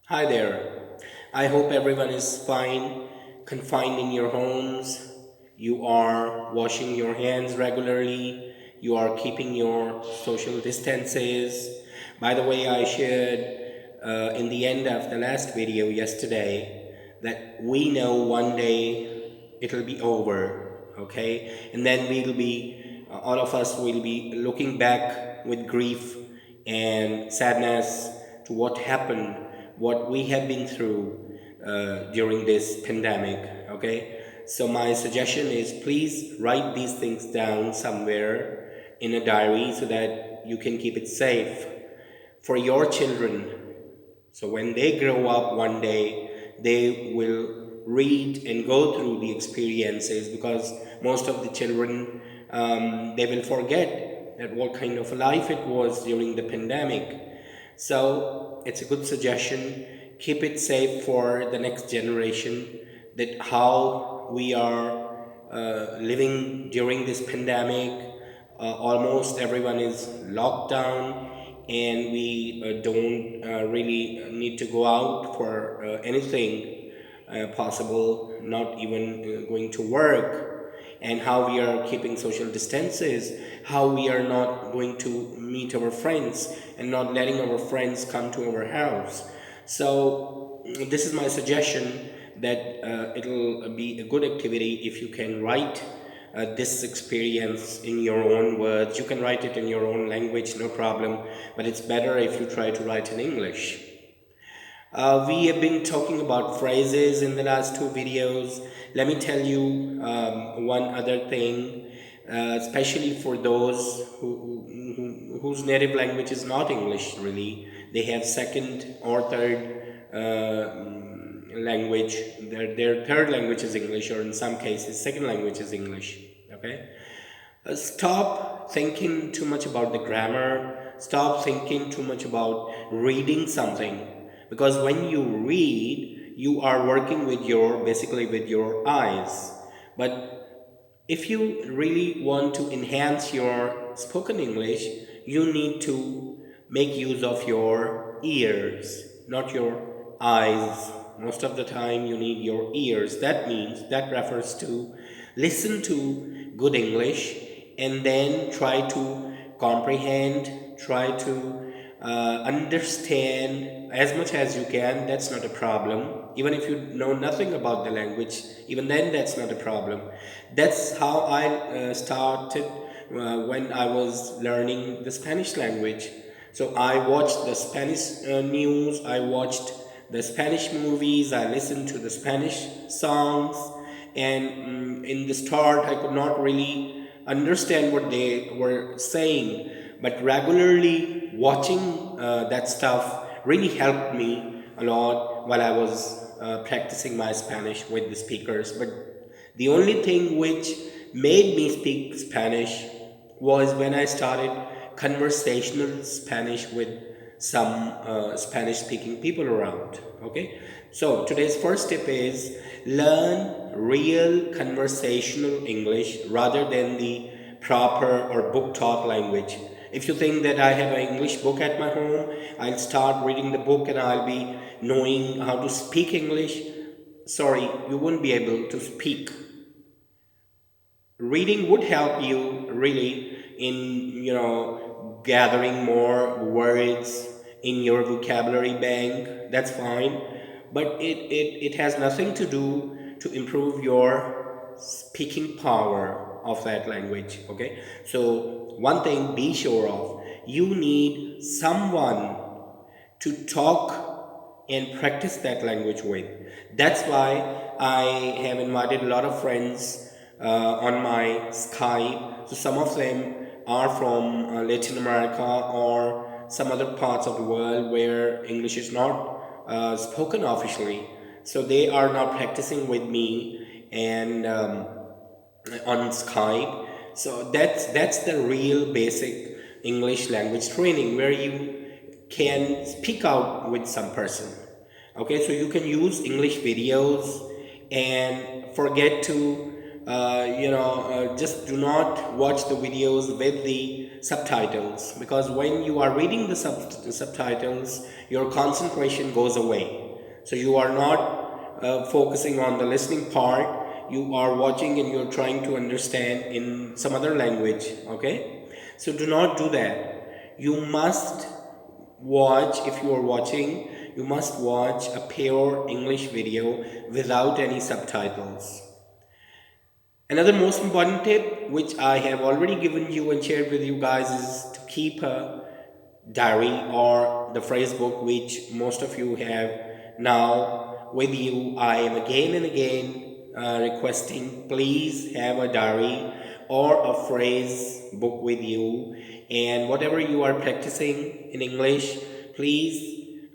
Hi there. I hope everyone is fine, confined in your homes. You are washing your hands regularly. You are keeping your social distances. By the way, I shared in the end of the last video yesterday that we know one day it'll be over, okay? And then all of us will be looking back with grief and sadness to what happened, what we have been through during this pandemic. Okay, so my suggestion is please write these things down somewhere in a diary so that you can keep it safe for your children. So when they grow up one day, they will read and go through the experiences, because most of the children, they will forget that what kind of life it was during the pandemic. So it's a good suggestion. Keep it safe for the next generation, that how we are living during this pandemic. Almost everyone is locked down, and we don't really need to go out for anything possible, not even going to work, and how we are keeping social distances, how we are not going to meet our friends and not letting our friends come to our house. So this is my suggestion, that it'll be a good activity if you can write this experience in your own words. You can write it in your own language, no problem, but it's better if you try to write in English. We have been talking about phrases in the last two videos. Let me tell you one other thing, especially for those whose native language is not English, really. They have second or third language. Their third language is English, or in some cases, second language is English. Okay? Stop thinking too much about the grammar. Stop thinking too much about reading something. Because when you read, you are working with basically with your eyes. But if you really want to enhance your spoken English, you need to make use of your ears, not your eyes. Most of the time, you need your ears. That refers to listen to good English and then try to comprehend, try to understand as much as you can. That's not a problem. Even if you know nothing about the language, even then that's not a problem. That's how I started when I was learning the Spanish language. So I watched the Spanish news, I watched the Spanish movies, I listened to the Spanish songs, and in the start I could not really understand what they were saying, but regularly watching that stuff really helped me a lot while I was practicing my Spanish with the speakers. But the only thing which made me speak Spanish was when I started conversational Spanish with some Spanish speaking people around. Okay, so today's first tip is learn real conversational English rather than the proper or book taught language. If you think that I have an English book at my home, I'll start reading the book and I'll be knowing how to speak English. Sorry, you won't be able to speak. Reading would help you really in, gathering more words in your vocabulary bank. That's fine, but it has nothing to do to improve your speaking power of that language. Okay, so one thing be sure of, you need someone to talk and practice that language with. That's why I have invited a lot of friends on my Skype. So some of them are from Latin America or some other parts of the world where English is not spoken officially. So they are now practicing with me and on Skype. So that's the real basic English language training, where you can speak out with some person. Okay, so you can use English videos and forget to just do not watch the videos with the subtitles, because when you are reading the subtitles, your concentration goes away. So you are not focusing on the listening part. You are watching and you're trying to understand in some other language. Okay, so do not do that. You must watch, if you are watching, you must watch a pure English video without any subtitles. Another most important tip, which I have already given you and shared with you guys, is to keep a diary or the phrase book, which most of you have now with you. I am again and again requesting, please have a diary or a phrase book with you, and whatever you are practicing in English, please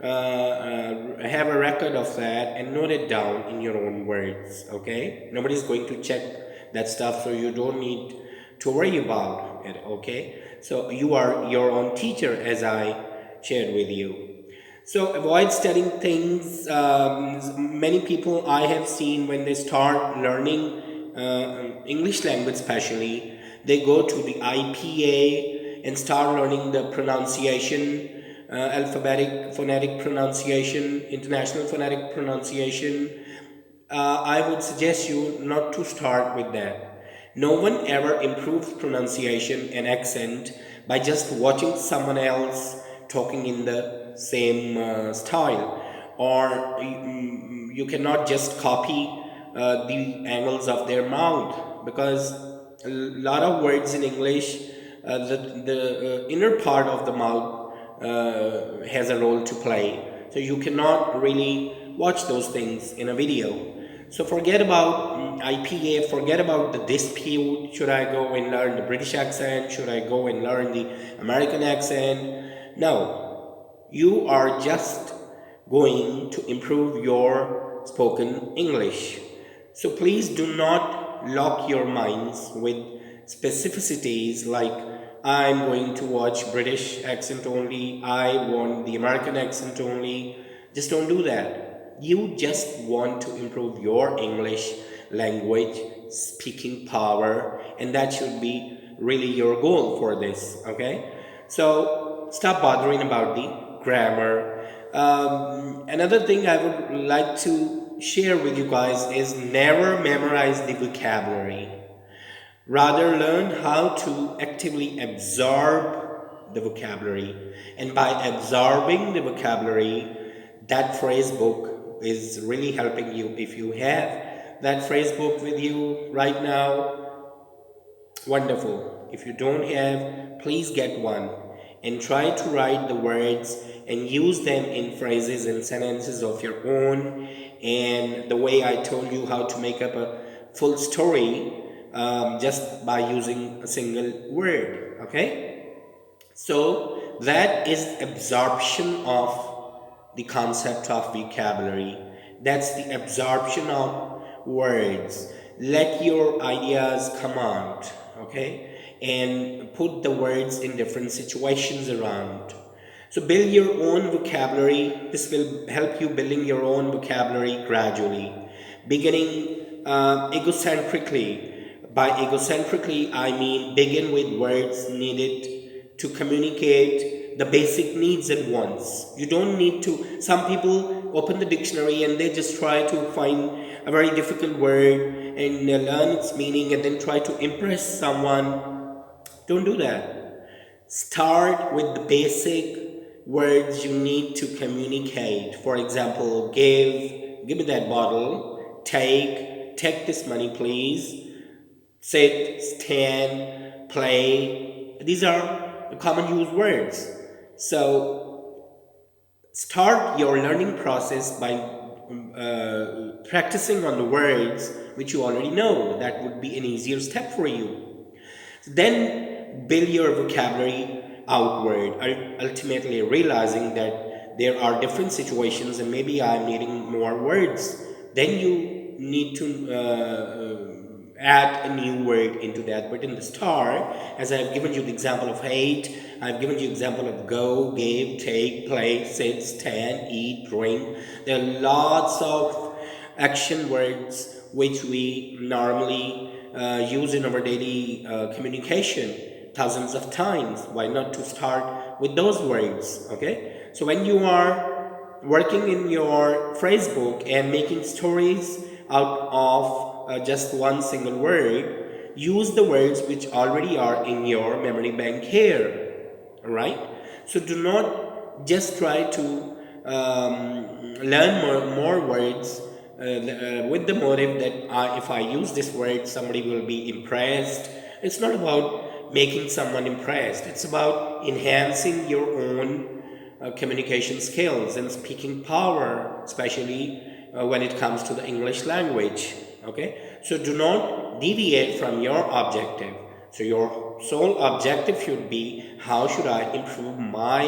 have a record of that and note it down in your own words. Okay, nobody's going to check that stuff, so you don't need to worry about it. Okay, so you are your own teacher, as I shared with you. So avoid studying things. Many people I have seen, when they start learning English language, especially, they go to the IPA and start learning the pronunciation, alphabetic phonetic pronunciation, international phonetic pronunciation. I would suggest you not to start with that. No one ever improves pronunciation and accent by just watching someone else talking in the same style. Or you cannot just copy the angles of their mouth, because a lot of words in English, the inner part of the mouth has a role to play. So you cannot really watch those things in a video. So forget about IPA, forget about the dispute. Should I go and learn the British accent? Should I go and learn the American accent? No, you are just going to improve your spoken English. So please do not lock your minds with specificities like, I'm going to watch British accent only, I want the American accent only. Just don't do that. You just want to improve your English language speaking power, and that should be really your goal for this. Okay, so stop bothering about the grammar. Another thing I would like to share with you guys is never memorize the vocabulary. Rather, learn how to actively absorb the vocabulary. And by absorbing the vocabulary, that phrase book is really helping you. If you have that phrase book with you right now, wonderful. If you don't have, please get one and try to write the words and use them in phrases and sentences of your own. And the way I told you how to make up a full story, just by using a single word. Okay? So that is absorption of the concept of vocabulary. That's the absorption of words. Let your ideas come out, okay? And put the words in different situations around. So build your own vocabulary. This will help you building your own vocabulary gradually. Beginning egocentrically. By egocentrically, I mean begin with words needed to communicate the basic needs at once. You don't need to, some people open the dictionary and they just try to find a very difficult word and learn its meaning and then try to impress someone. Don't do that. Start with the basic words you need to communicate. For example, give me that bottle. Take this money, please. Sit, stand, play. These are common used words. So start your learning process by practicing on the words which you already know. That would be an easier step for you. Then build your vocabulary outward, ultimately realizing that there are different situations and maybe I'm needing more words. Then you need to add a new word into that. But in the start, as I've given you the example of hate, I've given you example of go, give, take, play, sit, stand, eat, drink. There are lots of action words which we normally use in our daily communication. thousands of times. Why not to start with those words? Okay. So when you are working in your phrase book and making stories out of just one single word, use the words which already are in your memory bank here. All right. So do not just try to learn more words with the motive that if I use this word, somebody will be impressed. It's not about making someone impressed. It's about enhancing your own communication skills and speaking power, especially when it comes to the English language. Okay, so do not deviate from your objective. So your sole objective should be, how should I improve my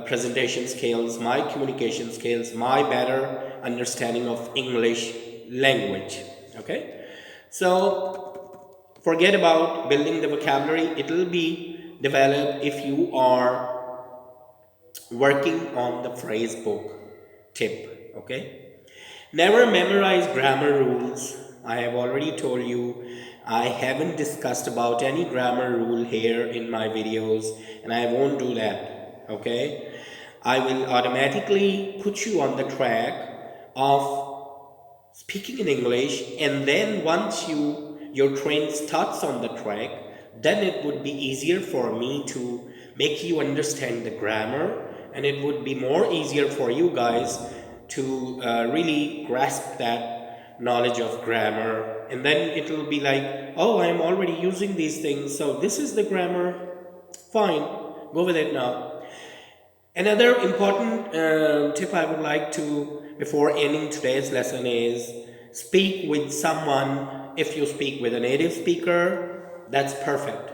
presentation skills, my communication skills, my better understanding of English language. Okay, so forget about building the vocabulary. It will be developed if you are working on the phrase book tip. Okay, never memorize grammar rules. I have already told you I haven't discussed about any grammar rule here in my videos, and I won't do that. Okay, I will automatically put you on the track of speaking in English, and then once your train starts on the track, then it would be easier for me to make you understand the grammar, and it would be more easier for you guys to really grasp that knowledge of grammar, and then it will be like, oh, I'm already using these things, so this is the grammar. Fine, go with it now. Another important tip I would like to, before ending today's lesson, is speak with someone. If you speak with a native speaker, that's perfect.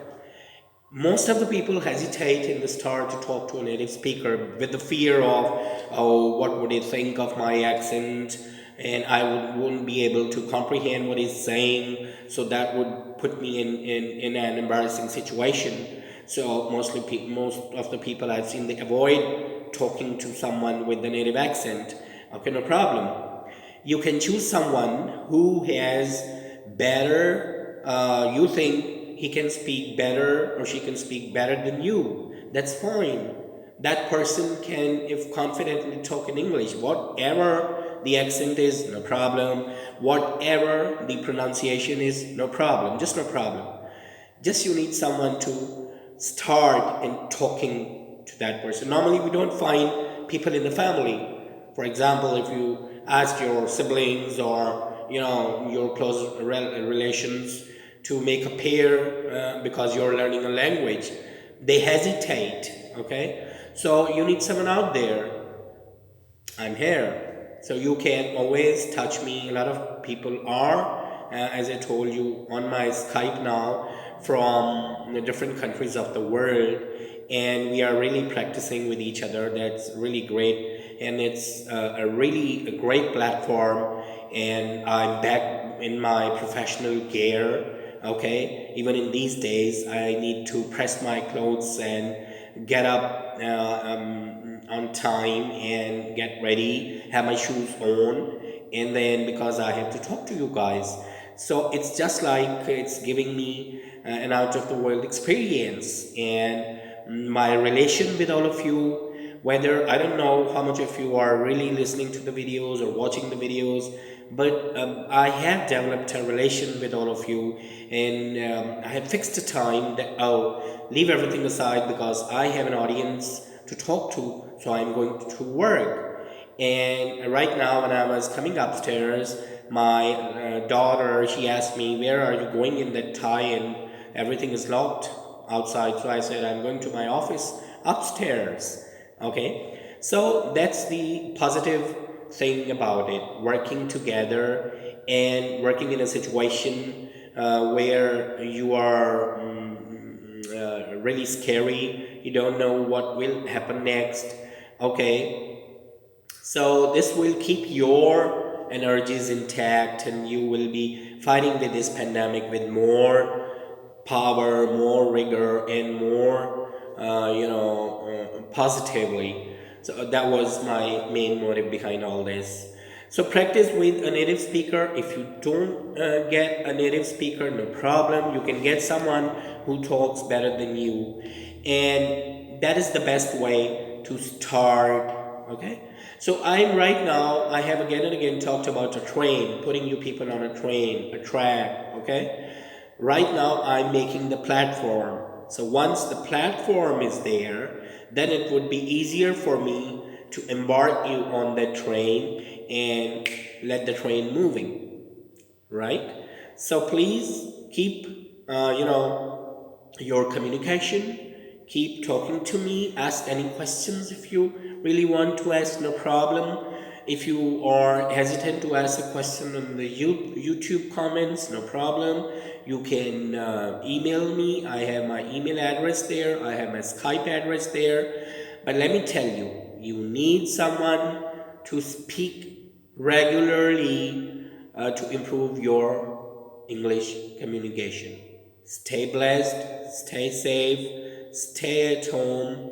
Most of the people hesitate in the start to talk to a native speaker with the fear of, oh, what would he think of my accent, and wouldn't be able to comprehend what he's saying, so that would put me in an embarrassing situation. So most of the people I've seen, they avoid talking to someone with the native accent. Okay, no problem. You can choose someone who has better, you think he can speak better or she can speak better than you. That's fine. That person can, if confidently, talk in English. Whatever the accent is, no problem. Whatever the pronunciation is, no problem. Just no problem. Just you need someone to start and talking to that person. Normally we don't find people in the family. For example, if you ask your siblings or your close relations to make a pair because you're learning a language, they hesitate. Okay, so you need someone out there. I'm here. So you can always touch me. A lot of people are, as I told you, on my Skype now from the different countries of the world. And we are really practicing with each other. That's really great. And it's a great platform. And I'm back in my professional gear. Okay, even in these days, I need to press my clothes and get up on time and get ready, have my shoes on, and then because I have to talk to you guys. So it's just like it's giving me an out of the world experience, and my relation with all of you, whether I don't know how much of you are really listening to the videos or watching the videos, but I have developed a relation with all of you, and I have fixed a time that I'll leave everything aside because I have an audience to talk to, so I'm going to work. And right now, when I was coming upstairs, my daughter, she asked me, where are you going in that tie, and everything is locked outside. So I said, I'm going to my office upstairs. Okay, so that's the positive thing about it, working together and working in a situation where you are really scary, you don't know what will happen next. Okay, so this will keep your energies intact, and you will be fighting with this pandemic with more power, more rigor, and more, positively. So that was my main motive behind all this. So practice with a native speaker. If you don't get a native speaker, no problem. You can get someone who talks better than you. And that is the best way to start. Okay? So I'm right now, I have again and again talked about a train, putting you people on a train, a track. Okay? Right now, I'm making the platform. So once the platform is there, then it would be easier for me to embark you on that train and let the train moving, right? So please keep, your communication. Keep talking to me. Ask any questions if you really want to ask, no problem. If you are hesitant to ask a question on the YouTube comments, no problem. You can email me. I have my email address there, I have my Skype address there. But let me tell you, you need someone to speak regularly to improve your English communication. Stay blessed, stay safe, stay at home,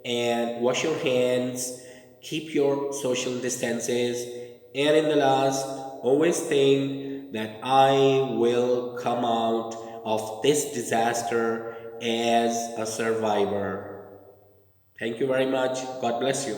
and wash your hands, keep your social distances, and in the last, always think that I will come out of this disaster as a survivor. Thank you very much. God bless you.